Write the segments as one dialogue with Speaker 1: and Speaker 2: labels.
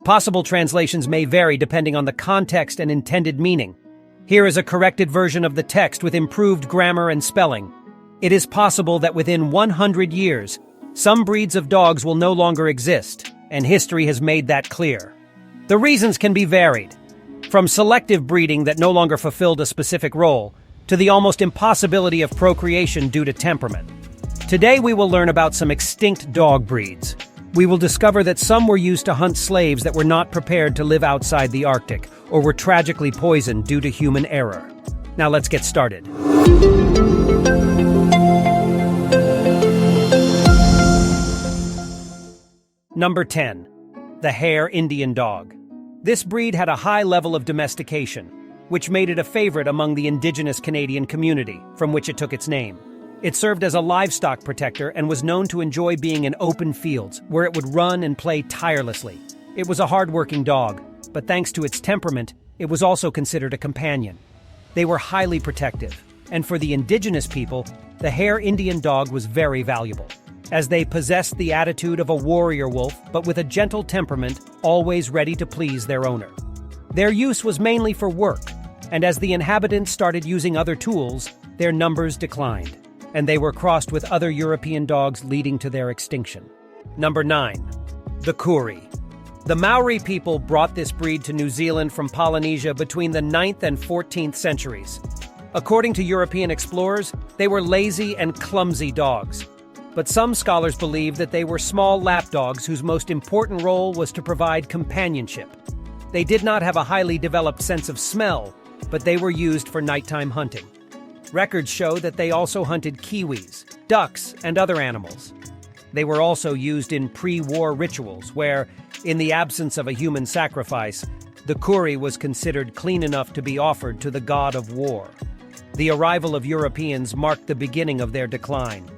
Speaker 1: Possible translations may vary depending on the context and intended meaning. Here is a corrected version of the text with improved grammar and spelling. It is possible that within 100 years, some breeds of dogs will no longer exist, and history has made that clear. The reasons can be varied, from selective breeding that no longer fulfilled a specific role, to the almost impossibility of procreation due to temperament. Today we will learn about some extinct dog breeds. We will discover that some were used to hunt slaves that were not prepared to live outside the Arctic, or were tragically poisoned due to human error. Now let's get started. Number 10. The Hare Indian Dog. This breed had a high level of domestication, which made it a favorite among the indigenous Canadian community, from which it took its name. It served as a livestock protector and was known to enjoy being in open fields, where it would run and play tirelessly. It was a hard-working dog, but thanks to its temperament, it was also considered a companion. They were highly protective, and for the indigenous people, the Hare Indian Dog was very valuable, as they possessed the attitude of a warrior wolf, but with a gentle temperament, always ready to please their owner. Their use was mainly for work, and as the inhabitants started using other tools, their numbers declined, and they were crossed with other European dogs, leading to their extinction. Number 9. The KURI. The Maori people brought this breed to New Zealand from Polynesia between the 9th and 14th centuries. According to European explorers, they were lazy and clumsy dogs. But some scholars believe that they were small lapdogs whose most important role was to provide companionship. They did not have a highly developed sense of smell, but they were used for nighttime hunting. Records show that they also hunted kiwis, ducks, and other animals. They were also used in pre-war rituals where, in the absence of a human sacrifice, the KURI was considered clean enough to be offered to the god of war. The arrival of Europeans marked the beginning of their decline.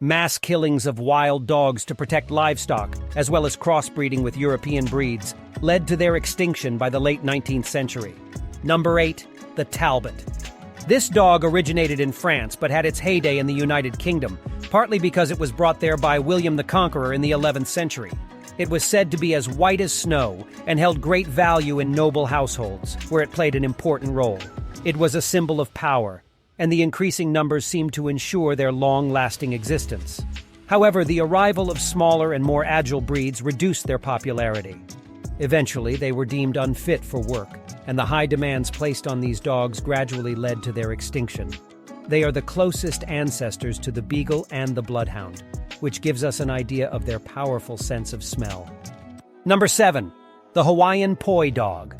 Speaker 1: Mass killings of wild dogs to protect livestock, as well as crossbreeding with European breeds, led to their extinction by the late 19th century. Number 8. The TALBOT. This dog originated in France but had its heyday in the United Kingdom, partly because it was brought there by William the Conqueror in the 11th century. It was said to be as white as snow and held great value in noble households, where it played an important role. It was a symbol of power, and the increasing numbers seemed to ensure their long-lasting existence. However, the arrival of smaller and more agile breeds reduced their popularity. Eventually, they were deemed unfit for work, and the high demands placed on these dogs gradually led to their extinction. They are the closest ancestors to the beagle and the bloodhound, which gives us an idea of their powerful sense of smell. Number 7. The Hawaiian Poi Dog.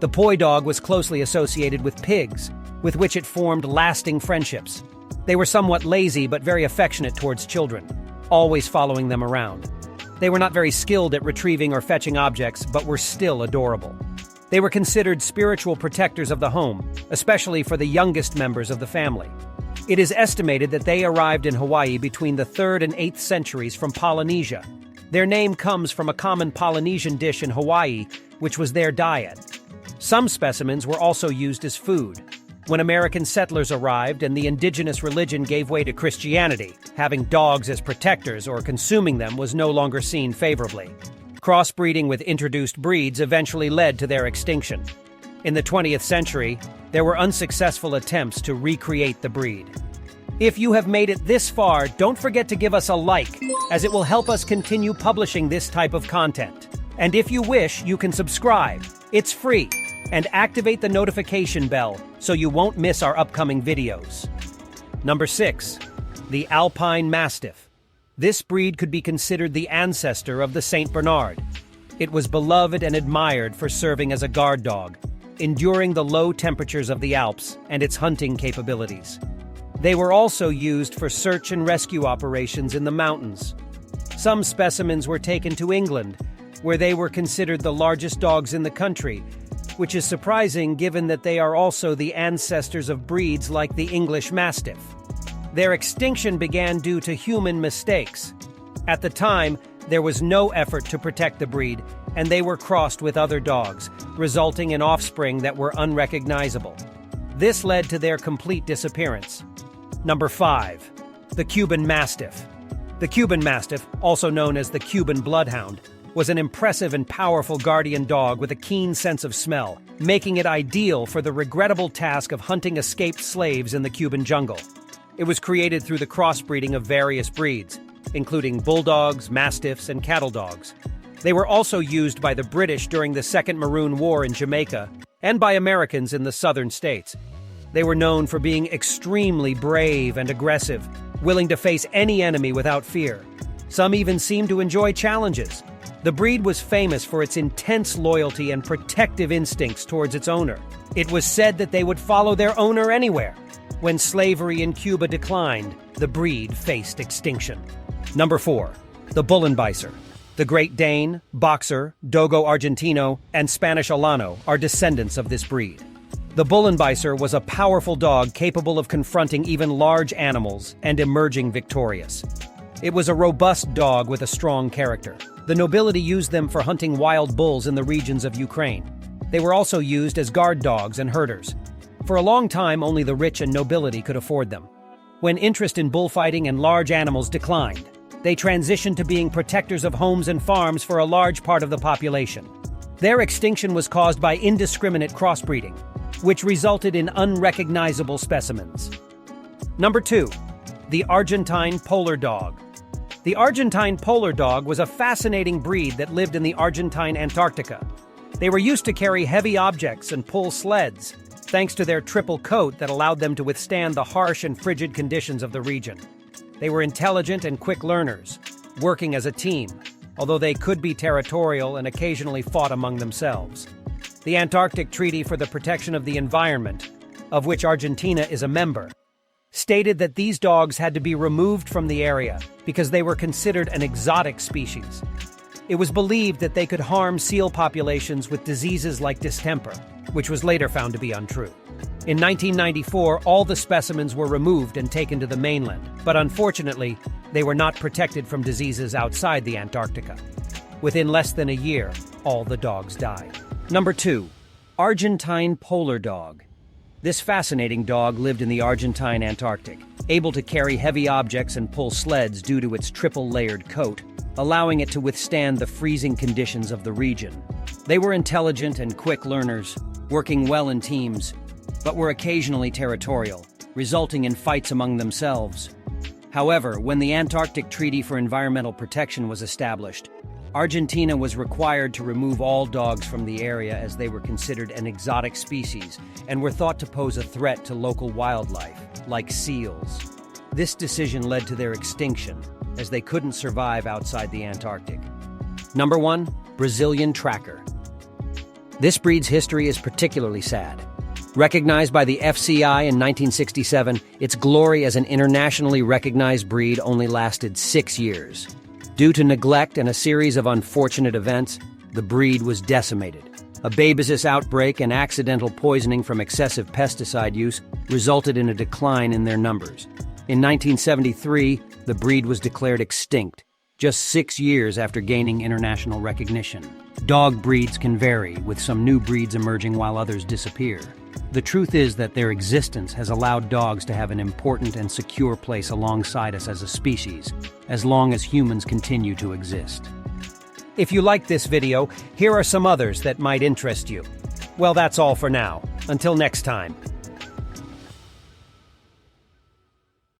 Speaker 1: The Poi Dog was closely associated with pigs, with which it formed lasting friendships. They were somewhat lazy but very affectionate towards children, always following them around. They were not very skilled at retrieving or fetching objects, but were still adorable. They were considered spiritual protectors of the home, especially for the youngest members of the family. It is estimated that they arrived in Hawaii between the 3rd and 8th centuries from Polynesia. Their name comes from a common Polynesian dish in Hawaii, which was their diet. Some specimens were also used as food. When American settlers arrived and the indigenous religion gave way to Christianity, having dogs as protectors or consuming them was no longer seen favorably. Crossbreeding with introduced breeds eventually led to their extinction. In the 20th century, there were unsuccessful attempts to recreate the breed. If you have made it this far, don't forget to give us a like, as it will help us continue publishing this type of content. And if you wish, you can subscribe. It's free. And activate the notification bell so you won't miss our upcoming videos. Number 6. The ALPINE Mastiff. This breed could be considered the ancestor of the Saint Bernard. It was beloved and admired for serving as a guard dog, enduring the low temperatures of the Alps and its hunting capabilities. They were also used for search and rescue operations in the mountains. Some specimens were taken to England, where they were considered the largest dogs in the country, which is surprising given that they are also the ancestors of breeds like the English Mastiff. Their extinction began due to human mistakes. At the time, there was no effort to protect the breed, and they were crossed with other dogs, resulting in offspring that were unrecognizable. This led to their complete disappearance. Number 5. The Cuban Mastiff. The Cuban Mastiff, also known as the Cuban Bloodhound, was an impressive and powerful guardian dog with a keen sense of smell, making it ideal for the regrettable task of hunting escaped slaves in the Cuban jungle. It was created through the crossbreeding of various breeds, including bulldogs, mastiffs, and cattle dogs. They were also used by the British during the Second Maroon War in Jamaica and by Americans in the southern states. They were known for being extremely brave and aggressive, willing to face any enemy without fear. Some even seemed to enjoy challenges. The breed was famous for its intense loyalty and protective instincts towards its owner. It was said that they would follow their owner anywhere. When slavery in Cuba declined, the breed faced extinction. Number 4. The Bullenbeißer. The Great Dane, Boxer, Dogo Argentino, and Spanish Alano are descendants of this breed. The Bullenbeißer was a powerful dog capable of confronting even large animals and emerging victorious. It was a robust dog with a strong character. The nobility used them for hunting wild bulls in the regions of Ukraine. They were also used as guard dogs and herders. For a long time, only the rich and nobility could afford them. When interest in bullfighting and large animals declined, they transitioned to being protectors of homes and farms for a large part of the population. Their extinction was caused by indiscriminate crossbreeding, which resulted in unrecognizable specimens. Number 2. The Argentine Polar Dog. The Argentine Polar Dog was a fascinating breed that lived in the Argentine Antarctica. They were used to carry heavy objects and pull sleds, thanks to their triple coat that allowed them to withstand the harsh and frigid conditions of the region. They were intelligent and quick learners, working as a team, although they could be territorial and occasionally fought among themselves. The Antarctic Treaty for the Protection of the Environment, of which Argentina is a member, stated that these dogs had to be removed from the area because they were considered an exotic species. It was believed that they could harm seal populations with diseases like distemper, which was later found to be untrue. In 1994, all the specimens were removed and taken to the mainland, but unfortunately, they were not protected from diseases outside the Antarctica. Within less than a year, all the dogs died. Number 2. Argentine Polar Dog. This fascinating dog lived in the Argentine Antarctic, able to carry heavy objects and pull sleds due to its triple-layered coat, allowing it to withstand the freezing conditions of the region. They were intelligent and quick learners, working well in teams, but were occasionally territorial, resulting in fights among themselves. However, when the Antarctic Treaty for Environmental Protection was established, Argentina was required to remove all dogs from the area as they were considered an exotic species and were thought to pose a threat to local wildlife, like seals. This decision led to their extinction, as they couldn't survive outside the Antarctic. Number 1. Brazilian Tracker. This breed's history is particularly sad. Recognized by the FCI in 1967, its glory as an internationally recognized breed only lasted 6 years. Due to neglect and a series of unfortunate events, the breed was decimated. A babesis outbreak and accidental poisoning from excessive pesticide use resulted in a decline in their numbers. In 1973, the breed was declared extinct, just 6 years after gaining international recognition. Dog breeds can vary, with some new breeds emerging while others disappear. The truth is that their existence has allowed dogs to have an important and secure place alongside us as a species, as long as humans continue to exist. If you liked this video, here are some others that might interest you. Well, that's all for now. Until next time.